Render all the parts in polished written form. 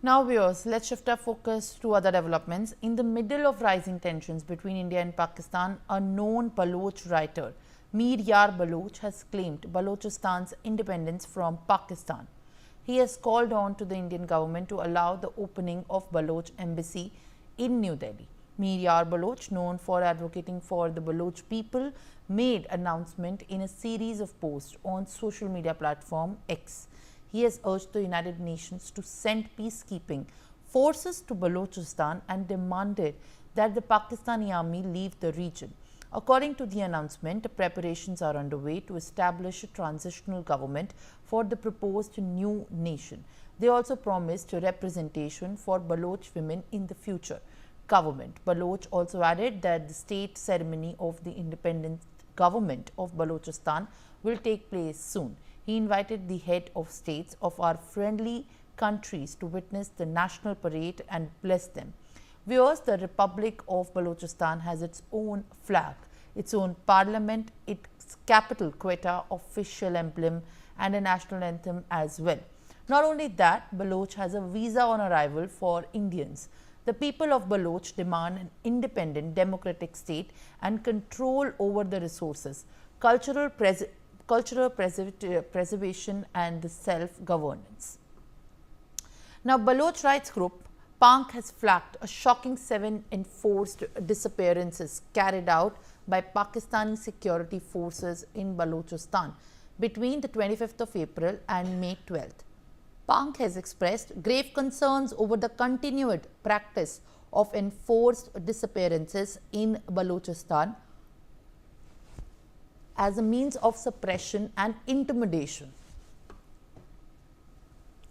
Now viewers, let's shift our focus to other developments. In the middle of rising tensions between India and Pakistan, a known Baloch writer, Mir Yar Baloch, has claimed Balochistan's independence from Pakistan. He has called on to the Indian government to allow the opening of Baloch embassy in New Delhi. Mir Yar Baloch, known for advocating for the Baloch people, made announcement in a series of posts on social media platform X. He has urged the United Nations to send peacekeeping forces to Balochistan and demanded that the Pakistani army leave the region. According to the announcement, preparations are underway to establish a transitional government for the proposed new nation. They also promised representation for Baloch women in the future government. Baloch also added that the state ceremony of the independent government of Balochistan will take place soon. He invited the head of states of our friendly countries to witness the national parade and bless them. Viewers, the Republic of Balochistan has its own flag, its own parliament, its capital Quetta, official emblem and a national anthem as well. Not only that, Baloch has a visa on arrival for Indians. The people of Baloch demand an independent democratic state and control over the resources, cultural preservation and the self-governance. Now, Baloch rights group Pak has flagged a shocking 7 enforced disappearances carried out by Pakistani security forces in Balochistan between the 25th of April and May 12th. Pak has expressed grave concerns over the continued practice of enforced disappearances in Balochistan as a means of suppression and intimidation.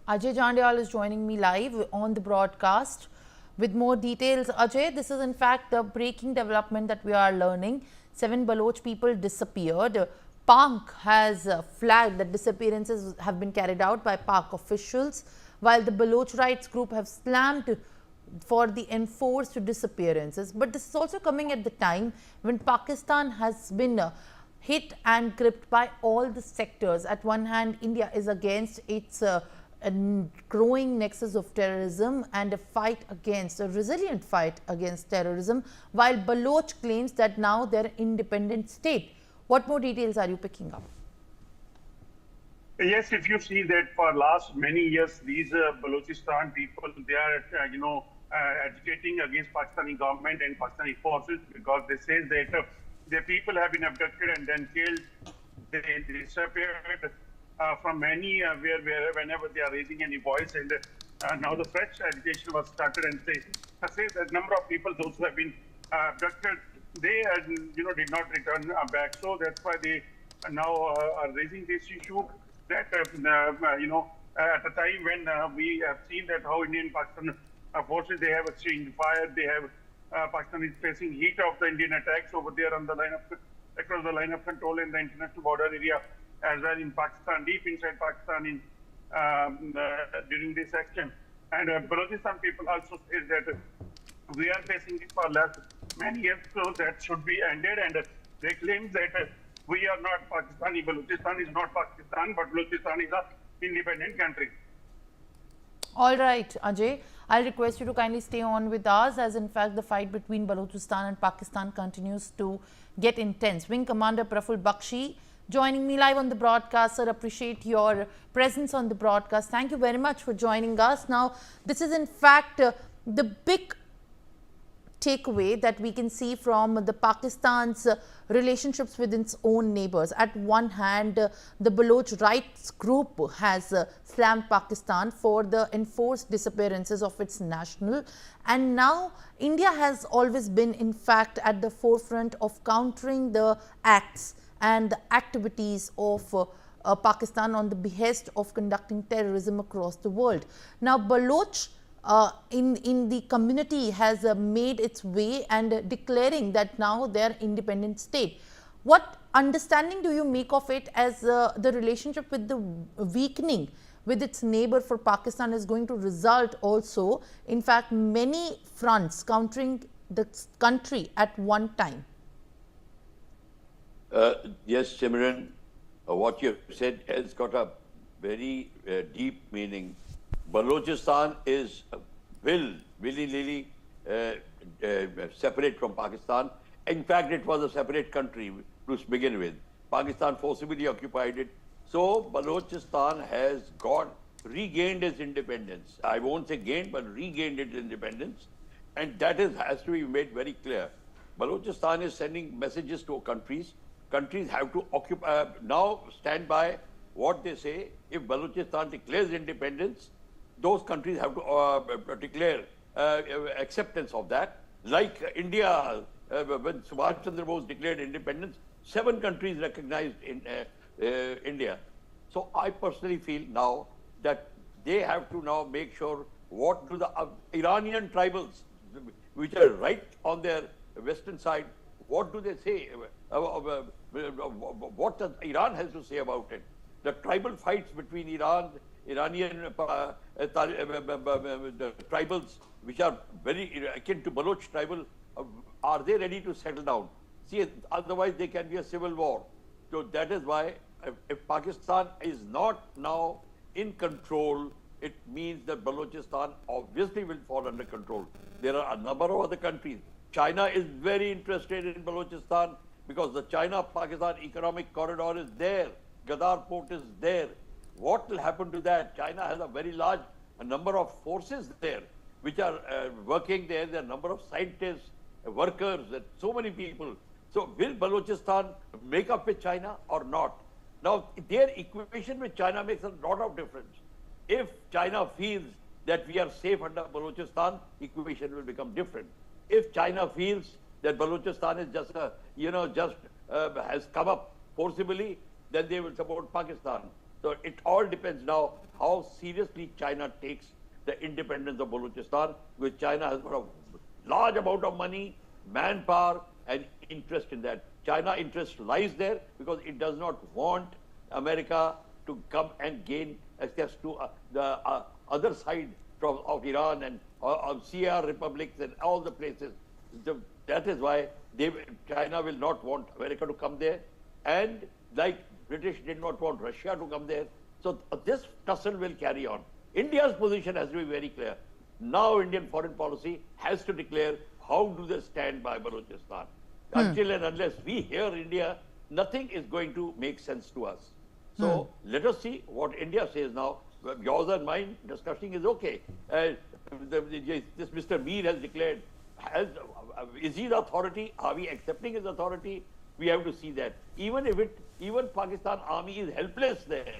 Ajay Jandyal is joining me live on the broadcast with more details. Ajay, this is in fact the breaking development that we are learning. 7 Baloch people disappeared. Pak has flagged that disappearances have been carried out by Pak officials, while the Baloch rights group have slammed for the enforced disappearances. But this is also coming at the time when Pakistan has been hit and gripped by all the sectors. At one hand, India is against its a growing nexus of terrorism and a resilient fight against terrorism, while Baloch claims that now they are an independent state. What more details are you picking up? Yes, if you see that for last many years, these Balochistan people, they are, agitating against Pakistani government and Pakistani forces because they say that their people have been abducted and then killed. They disappeared from whenever they are raising any voice, and now the fresh agitation was started, and they say that number of people, those who have been abducted, they did not return back. So that's why they now are raising this issue. That at a time when we have seen that how Indian Pakistan forces, they have exchanged fire, they have Pakistan is facing heat of the Indian attacks over there on the across the line of control in the international border area, as well in Pakistan, deep inside Pakistan during this action. And Balochistan people also say that we are facing this for last many years, so that should be ended. And they claim that we are not Pakistani. Balochistan is not Pakistan, but Balochistan is an independent country. All right, Ajay, I'll request you to kindly stay on with us, as in fact the fight between Balochistan and Pakistan continues to get intense. Wing Commander Praful Bakshi joining me live on the broadcast. Sir, appreciate your presence on the broadcast. Thank you very much for joining us. Now, this is in fact the big takeaway that we can see from the Pakistan's relationships with its own neighbors. At one hand, the Baloch rights group has slammed Pakistan for the enforced disappearances of its national, and now India has always been in fact at the forefront of countering the acts and the activities of Pakistan on the behest of conducting terrorism across the world. Now, Baloch in the community has made its way and declaring that now they are independent state. What understanding do you make of it, as the relationship with the weakening with its neighbor for Pakistan is going to result also in fact many fronts countering the country at one time? Yes, Simran, what you have said has got a very deep meaning Balochistan is willy-nilly separate from Pakistan. In fact, it was a separate country to begin with. Pakistan forcibly occupied it. So Balochistan has regained its independence. I won't say gained, but regained its independence. And that has to be made very clear. Balochistan is sending messages to countries. Countries have to now stand by what they say. If Balochistan declares independence, those countries have to declare acceptance of that. Like India, when Subhash Chandra Bose declared independence, 7 countries recognized India. So I personally feel now that they have to now make sure what do the Iranian tribals, which are right on their western side, what do they say? What does Iran has to say about it? The tribal fights between Iranian the tribals, which are very akin to Baloch tribal, are they ready to settle down? See, otherwise there can be a civil war. So that is why if Pakistan is not now in control, it means that Balochistan obviously will fall under control. There are a number of other countries. China is very interested in Balochistan because the China-Pakistan economic corridor is there. Gadar port is there. What will happen to that? China has a very large number of forces there, which are working there. There are a number of scientists, workers, and so many people. So will Balochistan make up with China or not? Now, their equation with China makes a lot of difference. If China feels that we are safe under Balochistan, equation will become different. If China feels that Balochistan is just has come up forcibly, then they will support Pakistan. So it all depends now how seriously China takes the independence of Balochistan, because China has got a large amount of money, manpower, and interest in that. China interest lies there because it does not want America to come and gain access to the other side of Iran and CR republics and all the places. That is why China will not want America to come there, and like British did not want Russia to come there. So this tussle will carry on. India's position has to be very clear. Now Indian foreign policy has to declare how do they stand by Balochistan. Until and unless we hear India, nothing is going to make sense to us. So let us see what India says now. Yours and mine discussing is okay. This Mr. Mir has declared, is he the authority? Are we accepting his authority? We have to see that. Even Pakistan army is helpless there.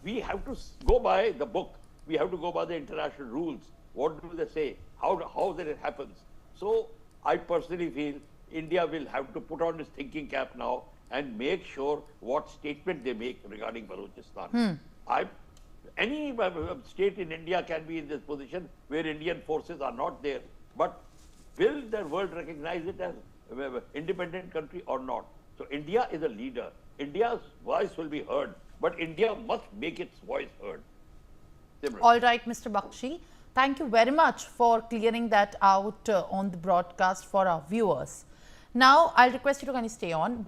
We have to go by the book. We have to go by the international rules. What do they say? How that it happens? So I personally feel India will have to put on its thinking cap now and make sure what statement they make regarding Balochistan. Any state in India can be in this position where Indian forces are not there. But will the world recognize it as an independent country or not? So India is a leader. India's voice will be heard, but India must make its voice heard. All right, Mr. Bakshi. Thank you very much for clearing that out on the broadcast for our viewers. Now, I'll request you to kind of stay on.